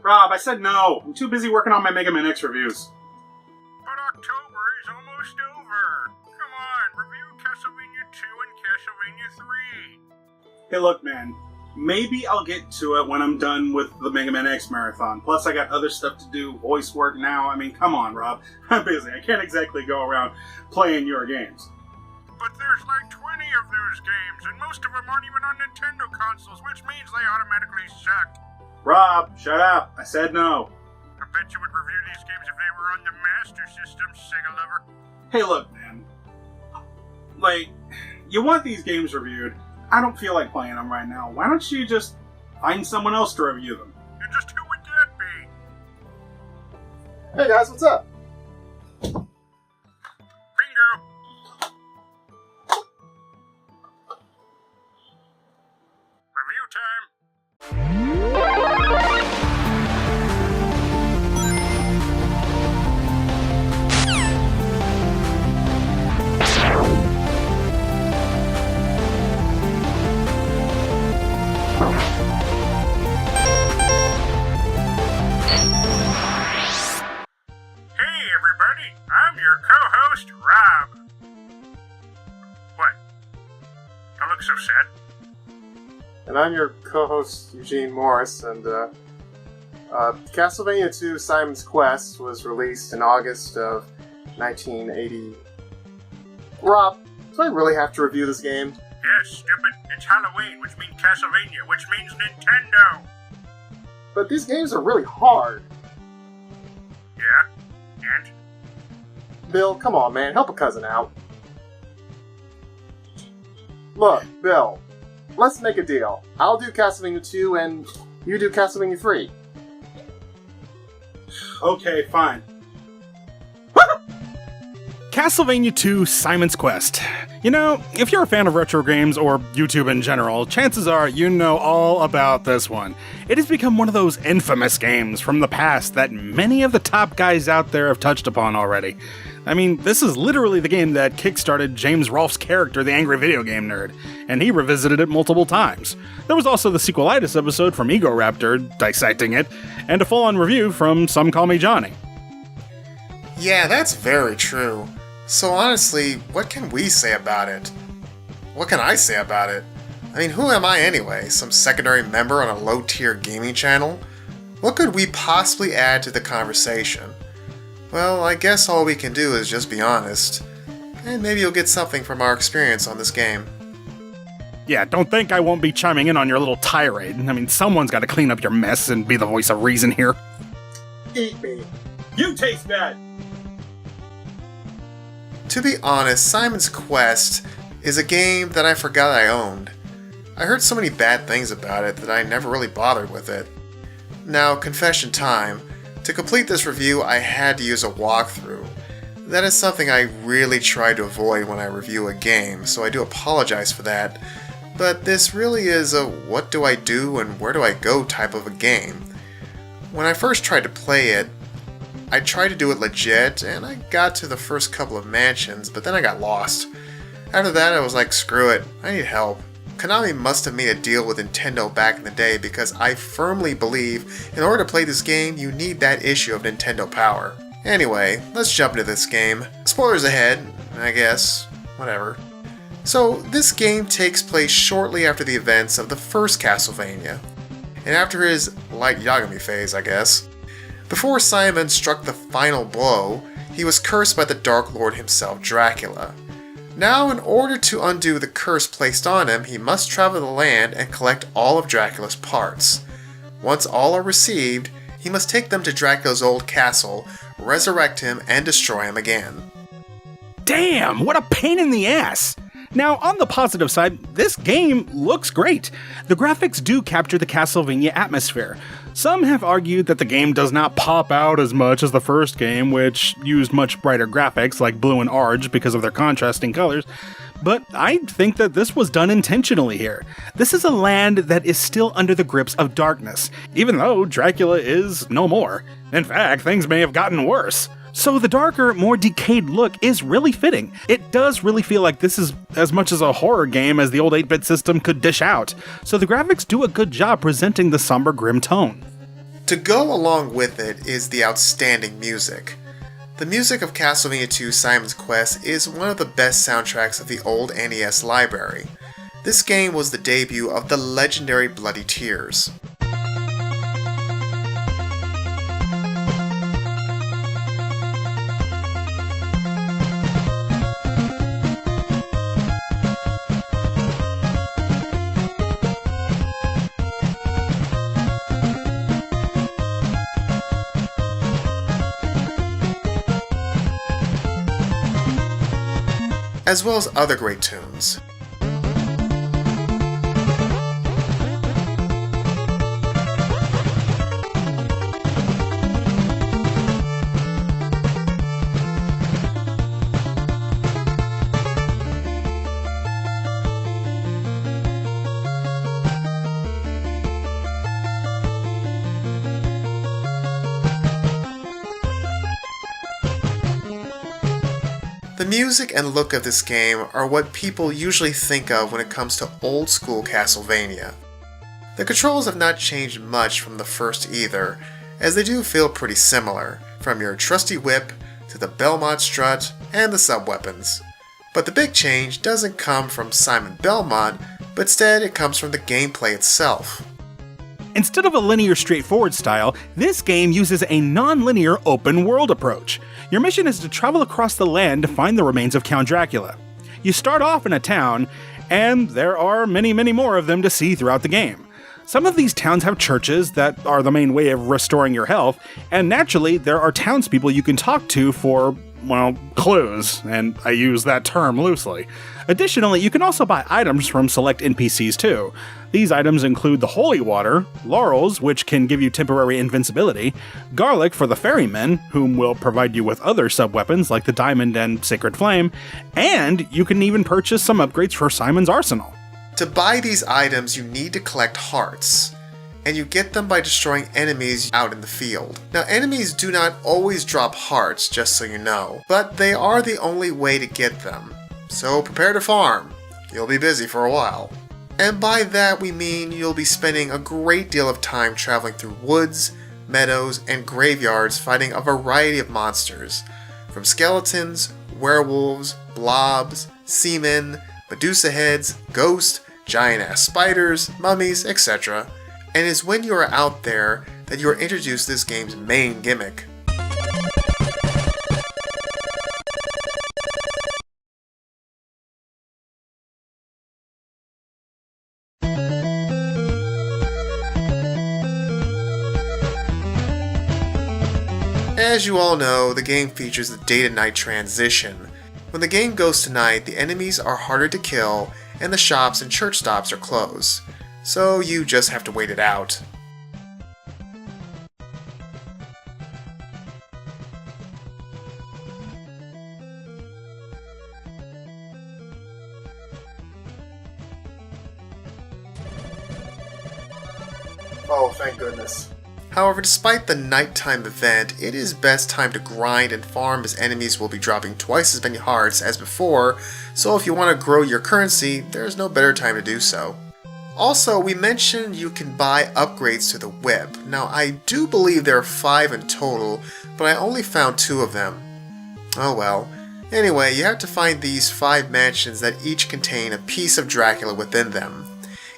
Rob, I said no. I'm too busy working on my Mega Man X reviews. But October is almost over. Come on, review Castlevania II and Castlevania III. Hey, look, man. Maybe I'll get to it when I'm done with the Mega Man X marathon. Plus, I got other stuff to do, voice work now. I mean, come on, Rob. I'm busy. I can't exactly go around playing your games. But there's like 20 of those games, and most of them aren't even on Nintendo consoles, which means they automatically suck. Rob, shut up. I said no. I bet you would review these games if they were on the Master System, Sega lover. Hey, look, man. Like, you want these games reviewed. I don't feel like playing them right now. Why don't you just find someone else to review them? And just who would that be? Hey guys, what's up? Bingo! Review time! Hey everybody, I'm your co-host, Rob. What? Don't look so sad. And I'm your co-host, Eugene Morris, and Castlevania II Simon's Quest was released in August of 1980. Rob, do I really have to review this game? Yes, stupid. It's Halloween, which means Castlevania, which means Nintendo. But these games are really hard. Yeah? And? Bill, come on, man, help a cousin out. Look, Bill, let's make a deal. I'll do Castlevania 2 and you do Castlevania 3. Okay, fine. Castlevania II Simon's Quest. You know, if you're a fan of retro games or YouTube in general, chances are you know all about this one. It has become one of those infamous games from the past that many of the top guys out there have touched upon already. I mean, this is literally the game that kickstarted James Rolfe's character, the Angry Video Game Nerd, and he revisited it multiple times. There was also the sequelitis episode from Ego Raptor dissecting it, and a full-on review from Some Call Me Johnny. Yeah, that's very true. So honestly, what can we say about it? What can I say about it? I mean, who am I anyway? Some secondary member on a low-tier gaming channel? What could we possibly add to the conversation? Well, I guess all we can do is just be honest. And maybe you'll get something from our experience on this game. Yeah, don't think I won't be chiming in on your little tirade. I mean, someone's got to clean up your mess and be the voice of reason here. Eat me. You taste bad! To be honest, Simon's Quest is a game that I forgot I owned. I heard so many bad things about it that I never really bothered with it. Now, confession time. To complete this review, I had to use a walkthrough. That is something I really try to avoid when I review a game, so I do apologize for that. But this really is a what do I do and where do I go type of a game. When I first tried to play it, I tried to do it legit, and I got to the first couple of mansions, but then I got lost. After that, I was like, screw it, I need help. Konami must have made a deal with Nintendo back in the day, because I firmly believe in order to play this game, you need that issue of Nintendo power. Anyway, let's jump into this game. Spoilers ahead, I guess. Whatever. So, this game takes place shortly after the events of the first Castlevania, and after his light Yagami phase, I guess. Before Simon struck the final blow, he was cursed by the Dark Lord himself, Dracula. Now, in order to undo the curse placed on him, he must travel the land and collect all of Dracula's parts. Once all are received, he must take them to Dracula's old castle, resurrect him, and destroy him again. Damn, what a pain in the ass! Now, on the positive side, this game looks great. The graphics do capture the Castlevania atmosphere. Some have argued that the game does not pop out as much as the first game, which used much brighter graphics like blue and orange because of their contrasting colors, but I think that this was done intentionally here. This is a land that is still under the grips of darkness, even though Dracula is no more. In fact, things may have gotten worse. So the darker, more decayed look is really fitting. It does really feel like this is as much as a horror game as the old 8-bit system could dish out, so the graphics do a good job presenting the somber, grim tone. To go along with it is the outstanding music. The music of Castlevania II Simon's Quest is one of the best soundtracks of the old NES library. This game was the debut of the legendary Bloody Tears. As well as other great tunes. The music and look of this game are what people usually think of when it comes to old school Castlevania. The controls have not changed much from the first either, as they do feel pretty similar, from your trusty whip to the Belmont strut and the sub-weapons. But the big change doesn't come from Simon Belmont, but instead it comes from the gameplay itself. Instead of a linear straightforward style, this game uses a non-linear open world approach. Your mission is to travel across the land to find the remains of Count Dracula. You start off in a town, and there are many more of them to see throughout the game. Some of these towns have churches that are the main way of restoring your health, and naturally there are townspeople you can talk to for, well, clues, and I use that term loosely. Additionally, you can also buy items from select NPCs too. These items include the holy water, laurels, which can give you temporary invincibility, garlic for the ferrymen, whom will provide you with other sub-weapons like the diamond and sacred flame, and you can even purchase some upgrades for Simon's arsenal. To buy these items, you need to collect hearts, and you get them by destroying enemies out in the field. Now, enemies do not always drop hearts, just so you know, but they are the only way to get them. So prepare to farm. You'll be busy for a while. And by that we mean you'll be spending a great deal of time traveling through woods, meadows, and graveyards fighting a variety of monsters, from skeletons, werewolves, blobs, seamen, Medusa heads, ghosts, giant-ass spiders, mummies, etc. And it's when you are out there that you are introduced to this game's main gimmick. As you all know, the game features the day to night transition. When the game goes to night, the enemies are harder to kill and the shops and church stops are closed, so you just have to wait it out. Oh, thank goodness. However, despite the nighttime event, it is best time to grind and farm as enemies will be dropping twice as many hearts as before, so if you want to grow your currency, there's no better time to do so. Also, we mentioned you can buy upgrades to the whip. Now, I do believe there are 5 in total, but I only found 2 of them. Oh well. Anyway, you have to find these 5 mansions that each contain a piece of Dracula within them.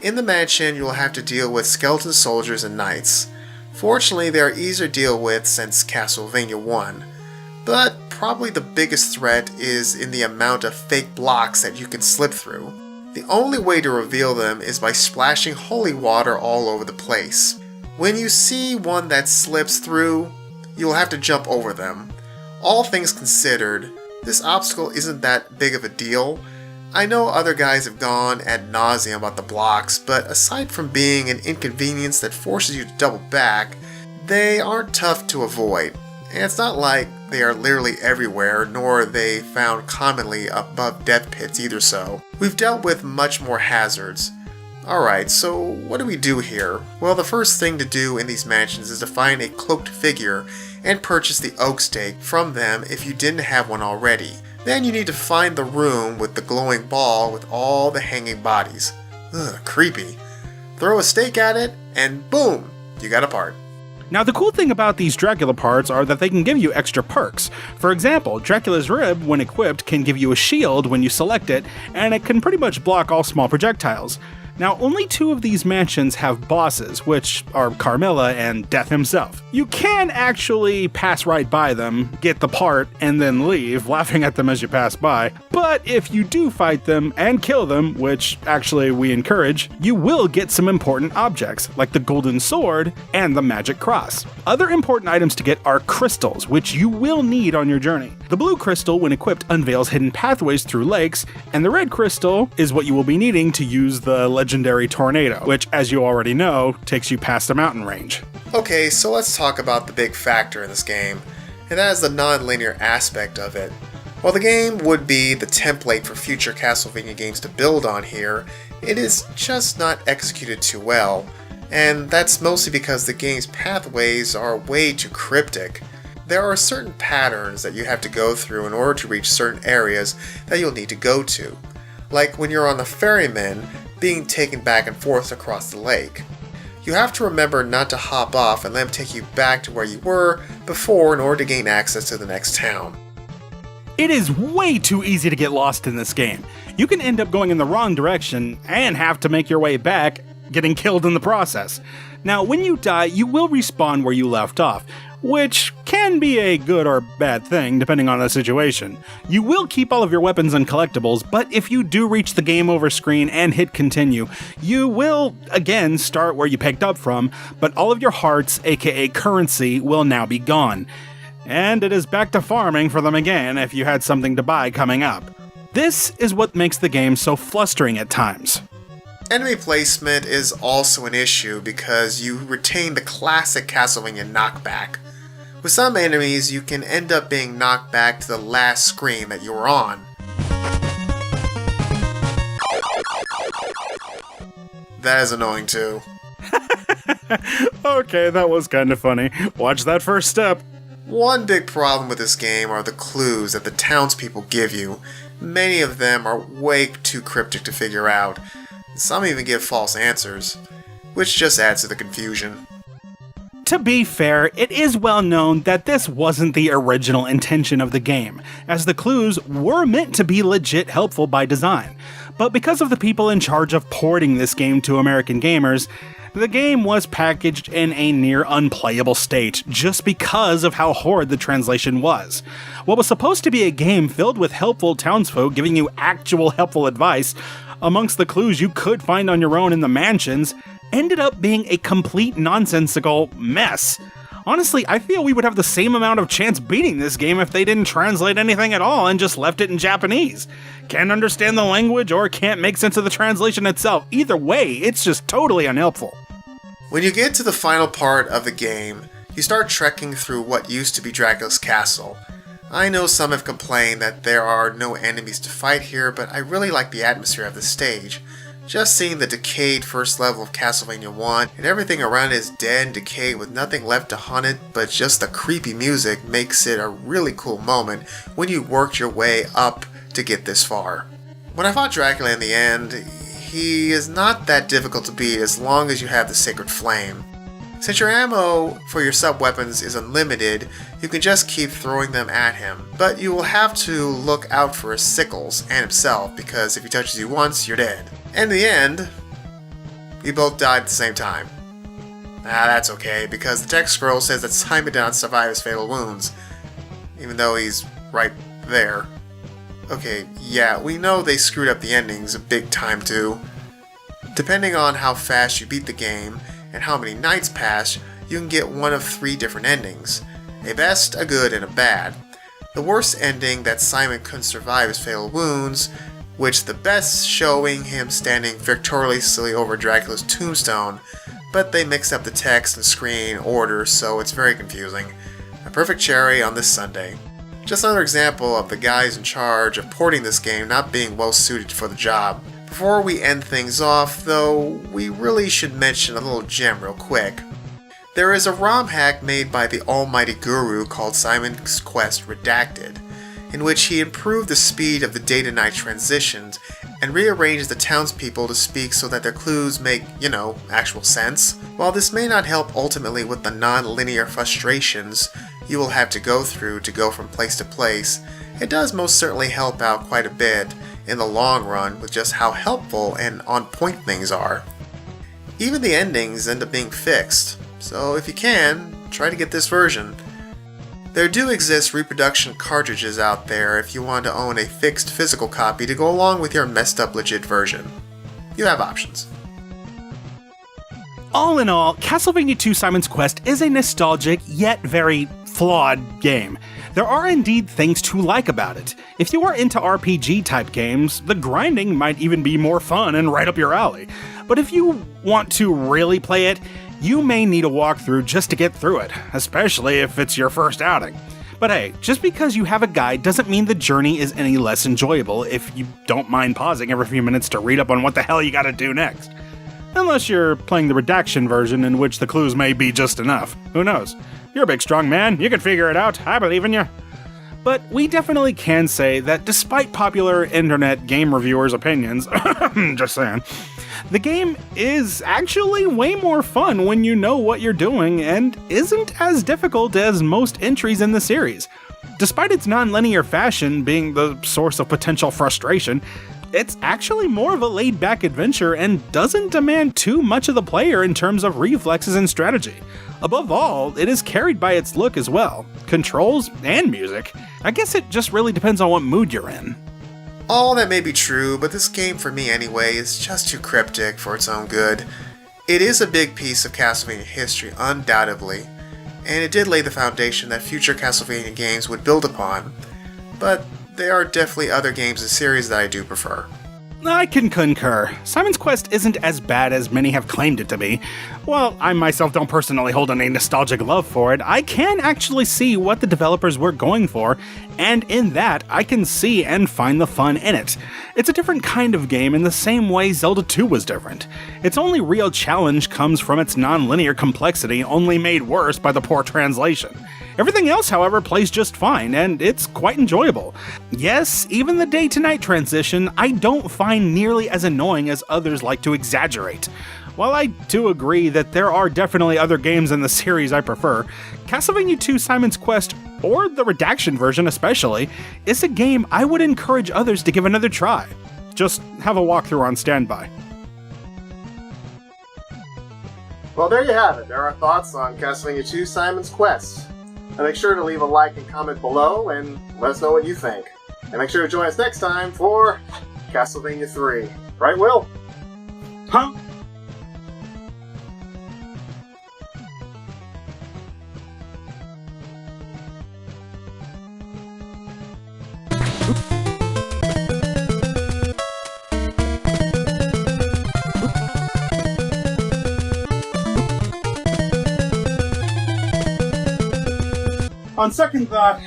In the mansion, you will have to deal with skeleton soldiers and knights. Fortunately, they are easier to deal with since Castlevania 1, but probably the biggest threat is in the amount of fake blocks that you can slip through. The only way to reveal them is by splashing holy water all over the place. When you see one that slips through, you will have to jump over them. All things considered, this obstacle isn't that big of a deal. I know other guys have gone ad nauseum about the blocks, but aside from being an inconvenience that forces you to double back, they aren't tough to avoid. And it's not like they are literally everywhere, nor are they found commonly above death pits either so. We've dealt with much more hazards. Alright, so what do we do here? Well, the first thing to do in these mansions is to find a cloaked figure and purchase the oak stake from them if you didn't have one already. Then you need to find the room with the glowing ball with all the hanging bodies. Ugh, creepy. Throw a stake at it, and boom, you got a part. Now, the cool thing about these Dracula parts are that they can give you extra perks. For example, Dracula's Rib, when equipped, can give you a shield when you select it, and it can pretty much block all small projectiles. Now, only 2 of these mansions have bosses, which are Carmilla and Death himself. You can actually pass right by them, get the part, and then leave, laughing at them as you pass by. But if you do fight them and kill them, which actually we encourage, you will get some important objects, like the Golden Sword and the Magic Cross. Other important items to get are crystals, which you will need on your journey. The blue crystal, when equipped, unveils hidden pathways through lakes, and the red crystal is what you will be needing to use the legendary tornado, which, as you already know, takes you past a mountain range. Okay, so let's talk about the big factor in this game, and that is the non-linear aspect of it. While the game would be the template for future Castlevania games to build on here, it is just not executed too well, and that's mostly because the game's pathways are way too cryptic. There are certain patterns that you have to go through in order to reach certain areas that you'll need to go to, like when you're on the ferryman being taken back and forth across the lake. You have to remember not to hop off and let them take you back to where you were before in order to gain access to the next town. It is way too easy to get lost in this game. You can end up going in the wrong direction and have to make your way back, getting killed in the process. Now, when you die, you will respawn where you left off, which can be a good or bad thing depending on the situation. You will keep all of your weapons and collectibles, but if you do reach the game over screen and hit continue, you will again start where you picked up from, but all of your hearts, aka currency, will now be gone. And it is back to farming for them again if you had something to buy coming up. This is what makes the game so flustering at times. Enemy placement is also an issue because you retain the classic Castlevania knockback. With some enemies, you can end up being knocked back to the last screen that you were on. That is annoying too. Okay, that was kind of funny. Watch that first step. One big problem with this game are the clues that the townspeople give you. Many of them are way too cryptic to figure out. Some even give false answers, which just adds to the confusion. To be fair, it is well known that this wasn't the original intention of the game, as the clues were meant to be legit helpful by design. But because of the people in charge of porting this game to American gamers, the game was packaged in a near unplayable state just because of how horrid the translation was. What was supposed to be a game filled with helpful townsfolk giving you actual helpful advice, amongst the clues you could find on your own in the mansions, ended up being a complete nonsensical mess. Honestly, I feel we would have the same amount of chance beating this game if they didn't translate anything at all and just left it in Japanese. Can't understand the language or can't make sense of the translation itself. Either way, it's just totally unhelpful. When you get to the final part of the game, you start trekking through what used to be Dracula's castle. I know some have complained that there are no enemies to fight here, but I really like the atmosphere of the stage. Just seeing the decayed first level of Castlevania 1 and everything around it is dead and decayed with nothing left to haunt it but just the creepy music makes it a really cool moment when you worked your way up to get this far. When I fought Dracula in the end, he is not that difficult to beat as long as you have the Sacred Flame. Since your ammo for your sub-weapons is unlimited, you can just keep throwing them at him, but you will have to look out for his sickles and himself because if he touches you once, you're dead. And in the end, we both died at the same time. That's okay, because the text scroll says that Simon did not survive his fatal wounds, even though he's right there. Okay, yeah, we know they screwed up the endings a big time too. Depending on how fast you beat the game, and how many nights pass, you can get one of 3 different endings. A best, a good, and a bad. The worst ending that Simon couldn't survive his fatal wounds, which the best showing him standing victoriously over Dracula's tombstone, but they mixed up the text and screen order so it's very confusing. A perfect cherry on this Sunday. Just another example of the guys in charge of porting this game not being well suited for the job. Before we end things off, though, we really should mention a little gem real quick. There is a ROM hack made by the almighty guru called Simon's Quest Redacted, in which he improved the speed of the day-to-night transitions and rearrange the townspeople to speak so that their clues make, actual sense. While this may not help ultimately with the non-linear frustrations you will have to go through to go from place to place, it does most certainly help out quite a bit in the long run with just how helpful and on point things are. Even the endings end up being fixed, so if you can, try to get this version. There do exist reproduction cartridges out there if you want to own a fixed physical copy to go along with your messed up legit version. You have options. All in all, Castlevania II Simon's Quest is a nostalgic yet very flawed game. There are indeed things to like about it. If you are into RPG type games, the grinding might even be more fun and right up your alley. But if you want to really play it, you may need a walkthrough just to get through it, especially if it's your first outing. But hey, just because you have a guide doesn't mean the journey is any less enjoyable if you don't mind pausing every few minutes to read up on what the hell you gotta do next. Unless you're playing the redaction version, in which the clues may be just enough. Who knows? You're a big strong man, you can figure it out, I believe in you. But we definitely can say that despite popular internet game reviewers' opinions, just saying, the game is actually way more fun when you know what you're doing and isn't as difficult as most entries in the series. Despite its non-linear fashion being the source of potential frustration, it's actually more of a laid-back adventure and doesn't demand too much of the player in terms of reflexes and strategy. Above all, it is carried by its look as well, controls and music. I guess it just really depends on what mood you're in. All that may be true, but this game for me anyway is just too cryptic for its own good. It is a big piece of Castlevania history, undoubtedly, and it did lay the foundation that future Castlevania games would build upon, but there are definitely other games in the series that I do prefer. I can concur. Simon's Quest isn't as bad as many have claimed it to be. While I myself don't personally hold any nostalgic love for it, I can actually see what the developers were going for, and in that, I can see and find the fun in it. It's a different kind of game in the same way Zelda 2 was different. Its only real challenge comes from its non-linear complexity, only made worse by the poor translation. Everything else, however, plays just fine, and it's quite enjoyable. Yes, even the day-to-night transition I don't find nearly as annoying as others like to exaggerate. While I do agree that there are definitely other games in the series I prefer, Castlevania II Simon's Quest, or the Redaction version especially, is a game I would encourage others to give another try. Just have a walkthrough on standby. Well, there you have it. There are thoughts on Castlevania II Simon's Quest. And make sure to leave a like and comment below and let us know what you think. And make sure to join us next time for Castlevania 3. Right, Will? Huh? On second thought,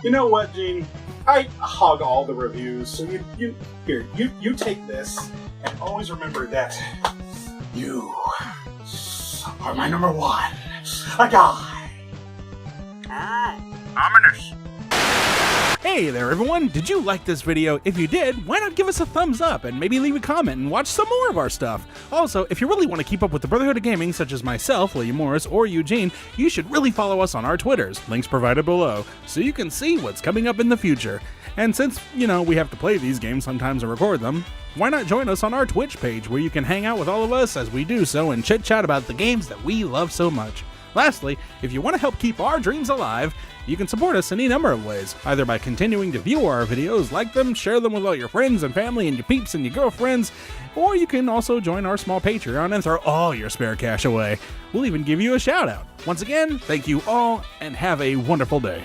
you know what, Gene? I hog all the reviews, so you take this, and always remember that you are my number one. A guy. Ominous. Hey there everyone, did you like this video? If you did, why not give us a thumbs up and maybe leave a comment and watch some more of our stuff. Also, if you really want to keep up with the Brotherhood of Gaming, such as myself, William Morris, or Eugene, you should really follow us on our Twitters, links provided below, so you can see what's coming up in the future. And since, we have to play these games sometimes and record them, why not join us on our Twitch page where you can hang out with all of us as we do so and chit-chat about the games that we love so much. Lastly, if you want to help keep our dreams alive, you can support us in any number of ways, either by continuing to view our videos, like them, share them with all your friends and family and your peeps and your girlfriends, or you can also join our small Patreon and throw all your spare cash away. We'll even give you a shout out. Once again, thank you all, and have a wonderful day.